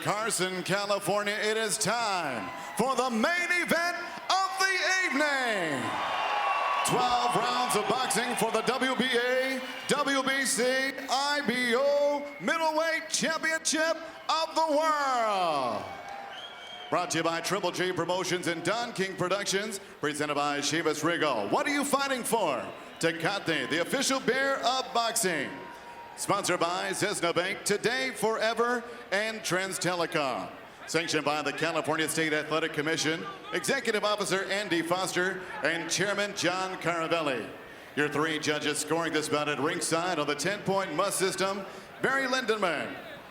Carson, California, it is time for the main event of the evening. 12 rounds of boxing for the WBA, WBC, IBO Middleweight Championship of the World. Brought to you by Triple G Promotions and Don King Productions, presented by Chivas Regal. What are you fighting for? Tecate, the official beer of boxing. Sponsored by Cessna Bank, Today, Forever, and Trans Telecom. Sanctioned by the California State Athletic Commission, Executive Officer Andy Foster, and Chairman John Caravelli. Your three judges scoring this bout at ringside on the 10-point must system, Barry Lindenman,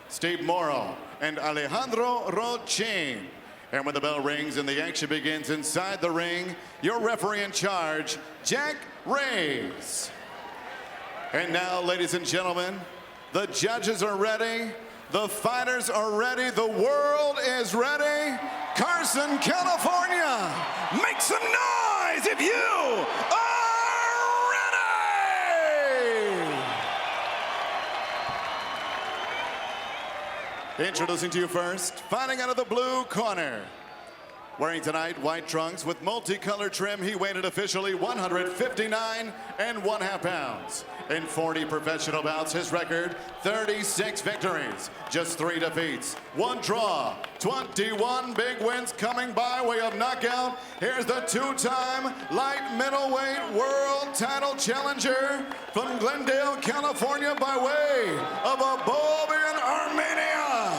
Steve Morrow, and Alejandro Rochin. And when the bell rings and the action begins inside the ring, your referee in charge, Jack Reyes. And now, ladies and gentlemen, the judges are ready, the fighters are ready, the world is ready. Carson, California, make some noise if you are ready! Introducing to you first, fighting out of the blue corner. Wearing tonight white trunks with multicolored trim, he weighed officially 159.5 pounds. In 40 professional bouts, his record, 36 victories, just 3 defeats, 1 draw, 21 big wins coming by way of knockout. Here's the 2-time light middleweight world title challenger from Glendale, California by way of Abovian, Armenia.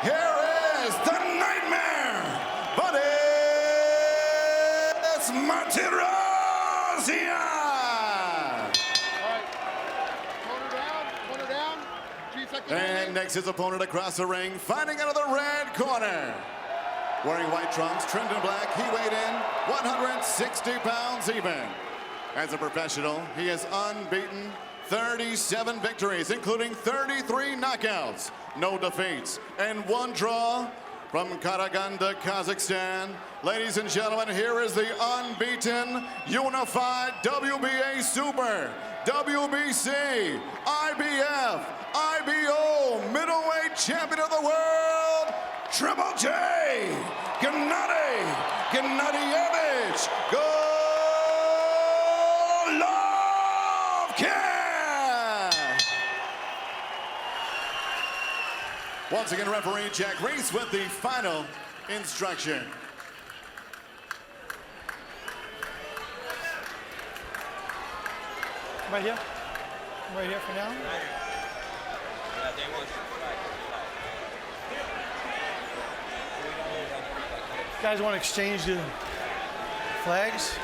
Here is the Nightmare, Vanes Martirosyan. And next, his opponent across the ring, fighting out of the red corner. Wearing white trunks, trimmed in black, he weighed in 160 pounds even. As a professional, he is unbeaten, 37 victories, including 33 knockouts, no defeats, and 1 draw. From Karaganda, Kazakhstan, ladies and gentlemen, here is the unbeaten, unified WBA Super, WBC, IBF, IBO Middleweight Champion of the World, Triple J, Gennady Golovkin. Once again, referee Jack Reese with the final instruction. Right here? Right here for now? Guys want to exchange the flags?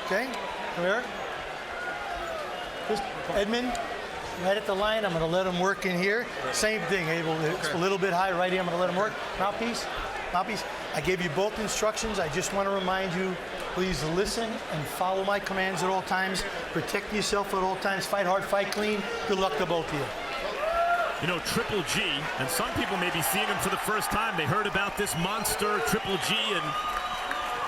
Okay, come here. Just Edmund, right at the line. I'm going to let him work in here. Same thing, it's a little bit high right here. I'm going to let him work. Mouthpiece, mouthpiece. I gave you both instructions. I just want to remind you, please listen and follow my commands at all times. Protect yourself at all times. Fight hard, fight clean. Good luck to both of you. You know, Triple G, and some people may be seeing him for the first time. They heard about this monster, Triple G, and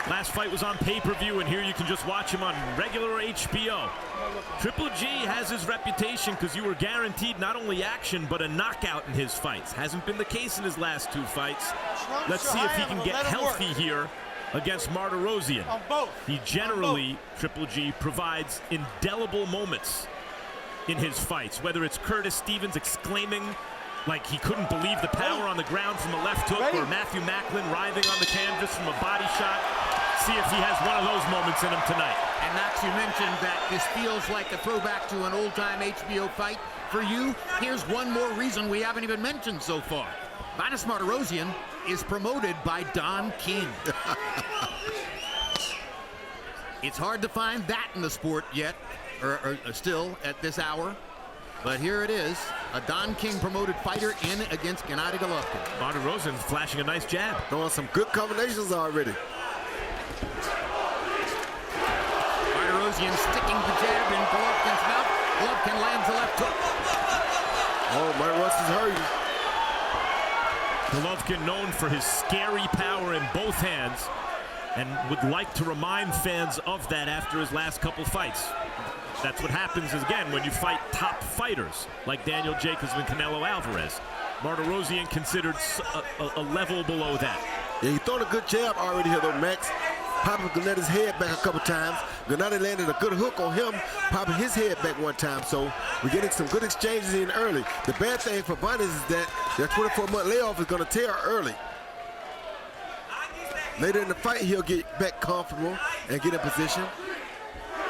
last fight was on pay-per-view, and here you can just watch him on regular HBO. Triple G has his reputation because you were guaranteed not only action, but a knockout in his fights. Hasn't been the case in his last 2 fights. Let's see if he can get healthy here against Martirosyan. He generally, Triple G, provides indelible moments in his fights, whether it's Curtis Stevens exclaiming like he couldn't believe the power on the ground from a left hook, or Matthew Macklin writhing on the canvas from a body shot. See if he has one of those moments in him tonight. And Max, you mentioned that this feels like a throwback to an old-time HBO fight. For you, here's one more reason we haven't even mentioned so far. Vanes Martirosyan is promoted by Don King. It's hard to find that in the sport yet, or still at this hour. But here it is, a Don King promoted fighter in against Gennady Golovkin. Martirosyan's flashing a nice jab. Throwing some good combinations already. Martirosyan sticking the jab in Golovkin's mouth. Golovkin lands a left hook. Oh, Martirosyan's hurting. Golovkin known for his scary power in both hands, and would like to remind fans of that after his last couple fights. That's what happens, again, when you fight top fighters like Daniel Jacobs and Canelo Alvarez. Martirosyan considered a level below that. Yeah, he thrown a good jab already here, though, Max. Popping Gennady's head back a couple times. Gennady landed a good hook on him, popping his head back one time. So we're getting some good exchanges in early. The bad thing for Vanes is that their 24-month layoff is going to tear early. Later in the fight, he'll get back comfortable and get in position.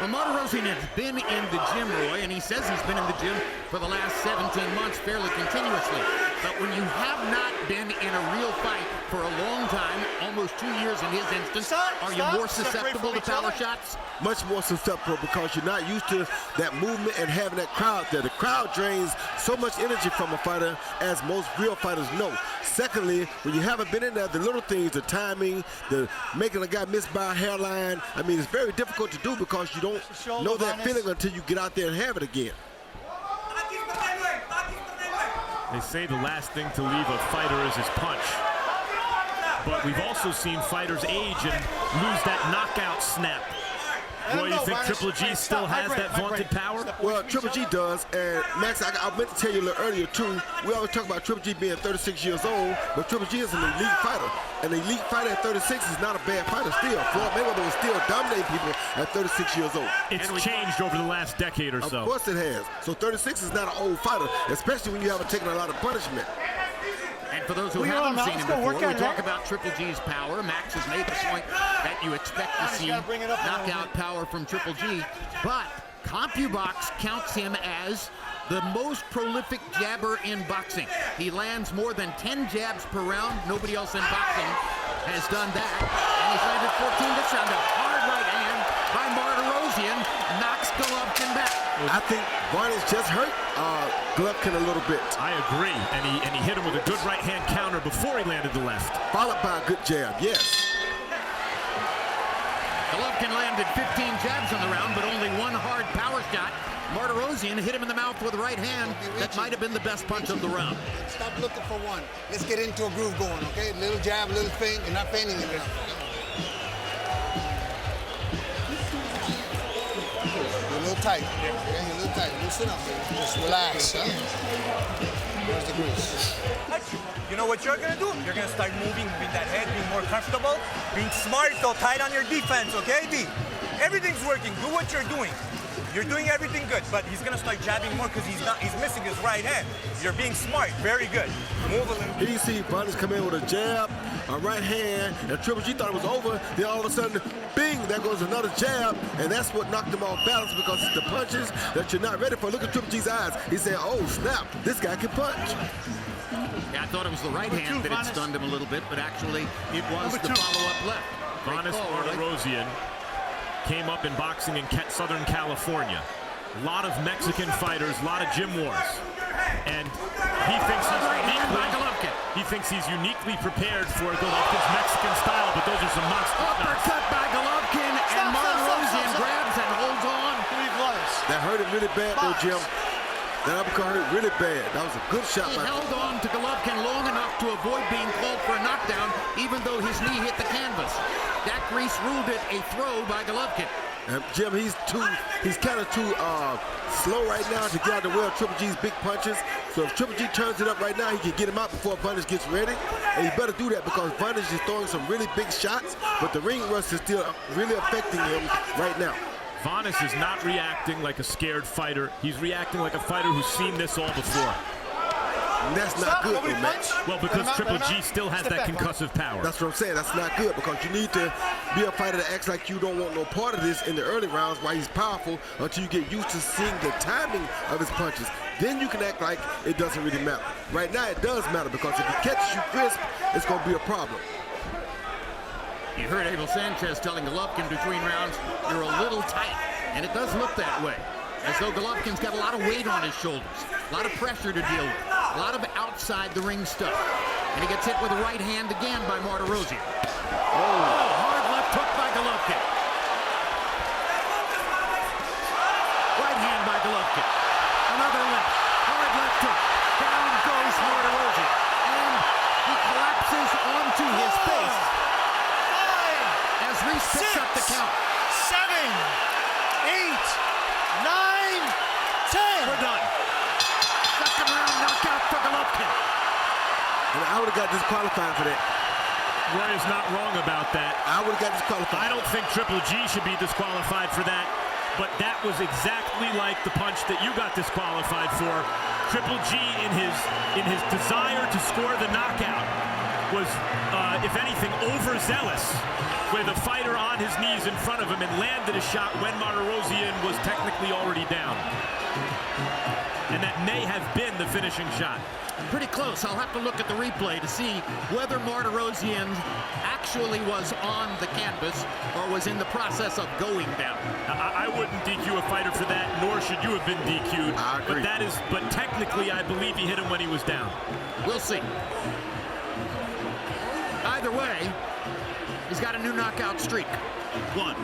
Well, Martirosyan has been in the gym, Roy, and he says he's been in the gym for the last 17 months fairly continuously. But when you have not been in a real fight for a long time, almost 2 years in his instance, are you more susceptible to power shots? Much more susceptible because you're not used to that movement and having that crowd there. The crowd drains so much energy from a fighter, as most real fighters know. Secondly, when you haven't been in there, the little things, the timing, the making a guy miss by a hairline, I mean, it's very difficult to do because you don't know that feeling until you get out there and have it again. They say the last thing to leave a fighter is his punch. But we've also seen fighters age and lose that knockout snap. Roy, you think Triple G still has that vaunted power? Well, Triple G does, and Max, I meant to tell you a little earlier too, we always talk about Triple G being 36 years old, but Triple G is an elite fighter. An elite fighter at 36 is not a bad fighter still. Floyd Mayweather was still dominating people at 36 years old. It's changed over the last decade or so. Of course it has. So 36 is not an old fighter, especially when you haven't taken a lot of punishment. And for those who haven't seen him before, we talk about Triple G's power. Max has made the point that you expect to see knockout power from Triple G, but CompuBox counts him as the most prolific jabber in boxing. He lands more than 10 jabs per round. Nobody else in boxing has done that. And he's landed 14 this round. A hard right hand by Martirosyan knocks Golovkin back. I think Vanes just hurt Golovkin a little bit. I agree, and he hit him with a good right-hand counter before he landed the left. Followed by a good jab, yes. Golovkin landed 15 jabs on the round, but only one hard power shot. Martirosyan hit him in the mouth with a right hand. That might have been the best punch of the round. Stop looking for one. Let's get into a groove going, okay? Little jab, little feint. You're not feinting it now. You're a little tight. Okay? You're a little tight. Loosen up. Just relax. Huh? Where's the grease? You know what you're gonna do? You're gonna start moving with that head, being more comfortable, being smart, though, tight on your defense, okay, D? Everything's working. Do what you're doing. You're doing everything good, but he's gonna start jabbing more because he's missing his right hand. You're being smart, very good. Move a little bit. Here you see Vanes come in with a jab, a right hand, and Triple G thought it was over. Then all of a sudden, bing, there goes another jab, and that's what knocked him off balance because it's the punches that you're not ready for. Look at Triple G's eyes. He said, oh, snap, this guy can punch. Yeah, I thought it was the right hand that had stunned him a little bit, but actually it was the follow-up left. Vanes Martirosyan came up in boxing in Southern California. A lot of Mexican fighters, a lot of gym wars. And he thinks he's uniquely prepared for Golovkin's Mexican style, but those are some monster uppercut by Golovkin, and Martirosyan grabs and holds on. That hurt him really bad, though, Jim. That uppercut hurt really bad. That was a good shot. He held on to Golovkin long enough to avoid being called for a knockdown, even though his knee hit the canvas. That grease ruled it a throw by Golovkin. And Jim, he's kind of too slow right now to get out of the way of Triple G's big punches. So if Triple G turns it up right now, he can get him out before Vanes gets ready. And he better do that because Vanes is throwing some really big shots, but the ring rust is still really affecting him right now. Vanes is not reacting like a scared fighter. He's reacting like a fighter who's seen this all before. And that's not good, Max. Well, because Triple G still has that concussive power. That's what I'm saying. That's not good because you need to be a fighter that acts like you don't want no part of this in the early rounds while he's powerful until you get used to seeing the timing of his punches. Then you can act like it doesn't really matter. Right now, it does matter because if he catches you crisp, it's going to be a problem. You heard Abel Sanchez telling Golovkin between rounds, you're a little tight. And it does look that way. As though Golovkin's got a lot of weight on his shoulders. A lot of pressure to deal with. A lot of outside the ring stuff. And he gets hit with a right hand again by Martirosyan. Oh, hard left hook by Golovkin. Right hand by Golovkin. Another left. Hard left hook. Down goes Martirosyan. And he collapses onto his face. As Reese picks up the count. 7, 8, 9, 10. We're done. Second round knockout for Golovkin. And I would have got disqualified for that. Roy is not wrong about that. I would have got disqualified. I don't think Triple G should be disqualified for that, but that was exactly like the punch that you got disqualified for. Triple G, in his desire to score the knockout, was, if anything, overzealous with a fighter on his knees in front of him and landed a shot when Martirosyan was technically already down. And that may have been the finishing shot. Pretty close. I'll have to look at the replay to see whether Martirosyan actually was on the canvas or was in the process of going down. I wouldn't DQ a fighter for that, nor should you have been DQ'd. I agree. But technically, I believe he hit him when he was down. We'll see. Either way, he's got a new knockout streak. 1.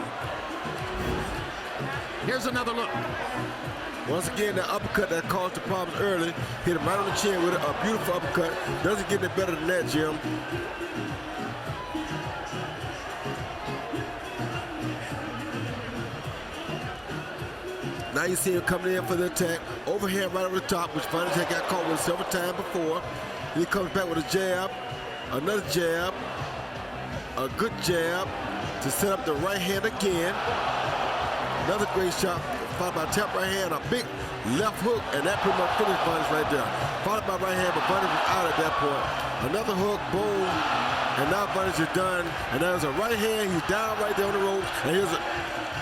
Here's another look. Once again, that uppercut that caused the problems early, hit him right on the chin with a beautiful uppercut. Doesn't get any better than that, Jim. Now you see him coming in for the attack. Overhand right over the top, which Vanes had got caught with several times before. He comes back with a jab, another jab, a good jab to set up the right hand again. Another great shot, followed by tap right hand, a big left hook, and that pretty much finished Vanes right there. Followed by right hand, but Vanes was out at that point. Another hook, boom, and now Vanes is done. And there's a right hand, he's down right there on the ropes, and here's a,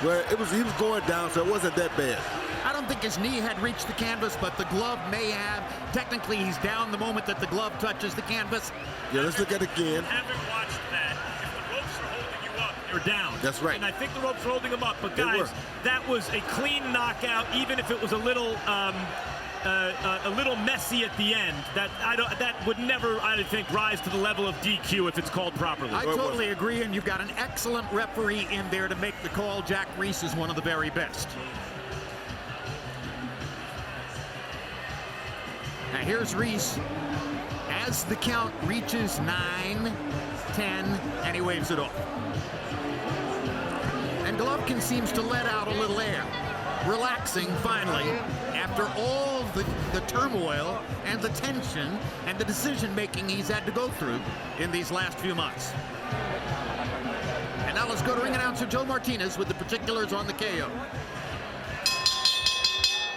well, he was going down, so it wasn't that bad. I don't think his knee had reached the canvas, but the glove may have. Technically, he's down the moment that the glove touches the canvas. Yeah, let's look at it again. Haven't watched that. If the ropes are holding you up, you're down. That's right. And I think the ropes are holding him up. But guys, that was a clean knockout, even if it was a little messy at the end. That would never, I think, rise to the level of DQ if it's called properly. I totally agree, and you've got an excellent referee in there to make the call. Jack Reese is one of the very best. Now here's Reese as the count reaches 9, 10, and he waves it off. And Golovkin seems to let out a little air, relaxing finally after all the turmoil and the tension and the decision-making he's had to go through in these last few months. And now let's go to ring announcer Joe Martinez with the particulars on the KO.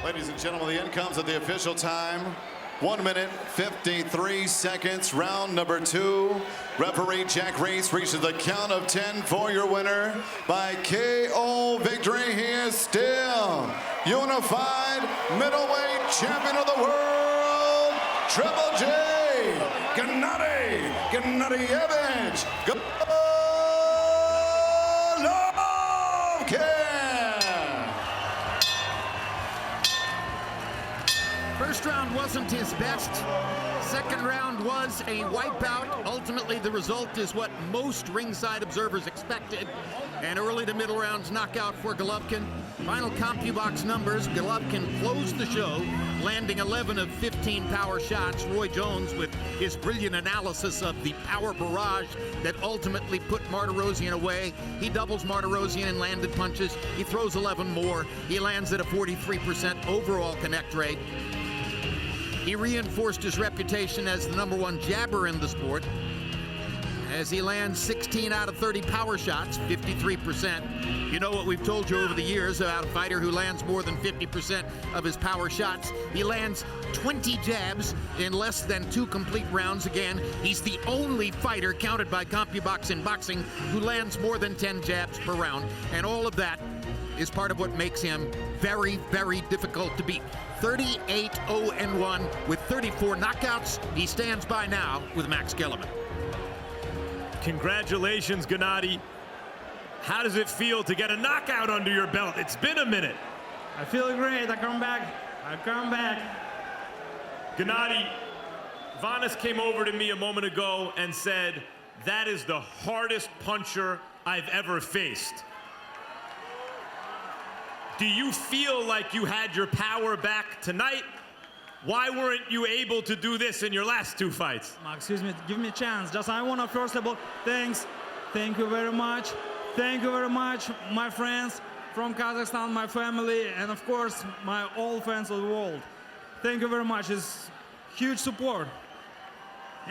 Ladies and gentlemen, the end comes at the official time. 1 minute, 53 seconds, round number 2. Referee Jack Reese reaches the count of 10 for your winner by KO victory. He is still unified middleweight champion of the world, Triple J, Gennady Golovkin. First round wasn't his best. Second round was a wipeout. Ultimately, the result is what most ringside observers expected. An early to middle rounds knockout for Golovkin. Final CompuBox numbers, Golovkin closed the show, landing 11 of 15 power shots. Roy Jones with his brilliant analysis of the power barrage that ultimately put Martirosyan away. He doubles Martirosyan in landed punches. He throws 11 more. He lands at a 43% overall connect rate. He reinforced his reputation as the #1 jabber in the sport as he lands 16 out of 30 power shots, 53%. You know what we've told you over the years about a fighter who lands more than 50% of his power shots. He lands 20 jabs in less than 2 complete rounds. Again, he's the only fighter counted by CompuBox in boxing who lands more than 10 jabs per round. And all of that is part of what makes him very, very difficult to beat. 38-0-1 with 34 knockouts. He stands by now with Max Kellerman. Congratulations, Gennady. How does it feel to get a knockout under your belt? It's been a minute. I feel great. I come back. Gennady, Vanes came over to me a moment ago and said, that is the hardest puncher I've ever faced. Do you feel like you had your power back tonight? Why weren't you able to do this in your last 2 fights? Excuse me, give me a chance. Just I want to first of all, thanks. Thank you very much. Thank you very much, my friends from Kazakhstan, my family, and of course, my all fans of the world. Thank you very much. It's huge support.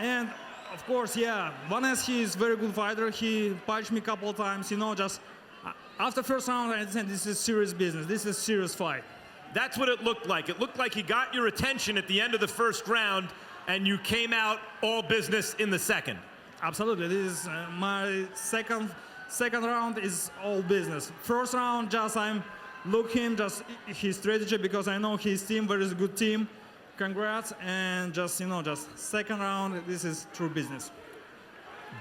And of course, yeah, Vanes, he is very good fighter. He punched me a couple of times, you know, just after first round, I said, this is serious business. This is serious fight. That's what it looked like. It looked like he got your attention at the end of the first round, and you came out all business in the second. Absolutely. This is my second round is all business. First round, just I'm looking just his strategy because I know his team, very good team. Congrats, and just, you know, just second round, this is true business.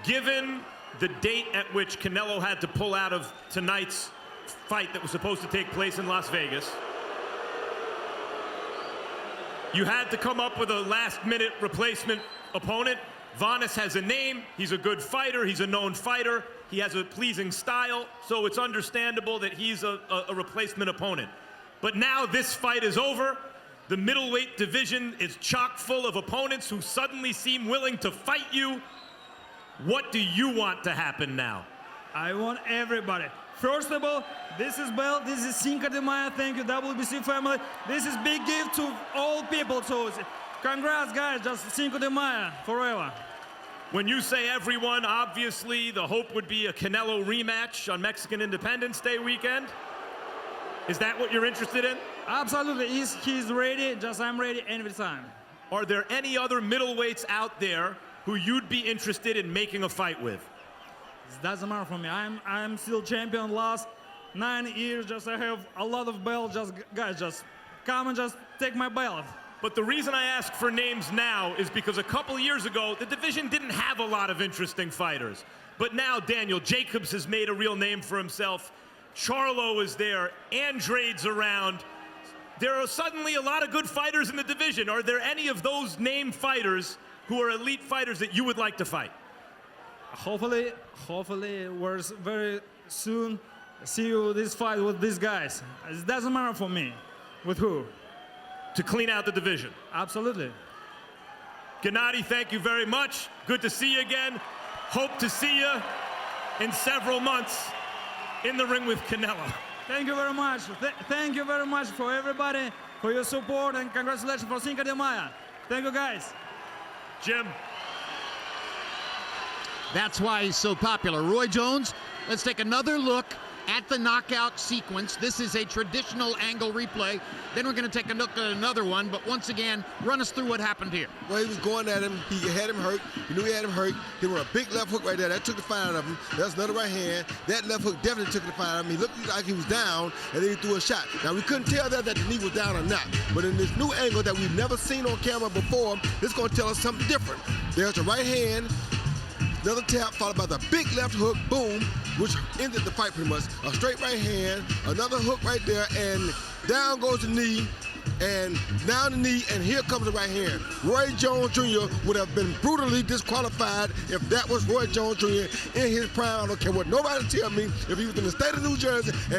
Given the date at which Canelo had to pull out of tonight's fight that was supposed to take place in Las Vegas, you had to come up with a last-minute replacement opponent. Vanes has a name, he's a good fighter, he's a known fighter, he has a pleasing style, so it's understandable that he's a replacement opponent. But now this fight is over. The middleweight division is chock full of opponents who suddenly seem willing to fight you. What do you want to happen now? I want everybody. First of all, this is belt, this is Cinco de Mayo, thank you WBC family. This is big gift to all people, so congrats guys, just Cinco de Mayo forever. When you say everyone, obviously the hope would be a Canelo rematch on Mexican Independence Day weekend. Is that what you're interested in? Absolutely, he's ready, just I'm ready every time. Are there any other middleweights out there who you'd be interested in making a fight with? It doesn't matter for me. I'm still champion last 9 years. Just I have a lot of belts. Just guys, just come and just take my belt. But the reason I ask for names now is because a couple years ago, the division didn't have a lot of interesting fighters. But now Daniel Jacobs has made a real name for himself. Charlo is there. Andrade's around. There are suddenly a lot of good fighters in the division. Are there any of those named fighters who are elite fighters that you would like to fight? Hopefully, we're very soon see you this fight with these guys. It doesn't matter for me. With who? To clean out the division. Absolutely. Gennady, thank you very much. Good to see you again. Hope to see you in several months in the ring with Canelo. Thank you very much. Thank you very much for everybody, for your support, and congratulations for Cinco de Mayo. Thank you, guys. Jim. That's why he's so popular. Roy Jones, let's take another look at the knockout sequence. This is a traditional angle replay. Then we're going to take a look at another one. But once again, run us through what happened here. Well, he was going at him. He had him hurt. He knew he had him hurt. He went a big left hook right there. That took the fight out of him. That's another right hand. That left hook definitely took the fight out of him. He looked like he was down, and then he threw a shot. Now, we couldn't tell that the knee was down or not. But in this new angle that we've never seen on camera before, this is going to tell us something different. There's a right hand. Another tap followed by the big left hook, boom, which ended the fight pretty much. A straight right hand, another hook right there, and down goes the knee, and down the knee, and here comes the right hand. Roy Jones Jr. would have been brutally disqualified if that was Roy Jones Jr. in his prime. I don't care what nobody tell me. If he was in the state of New Jersey and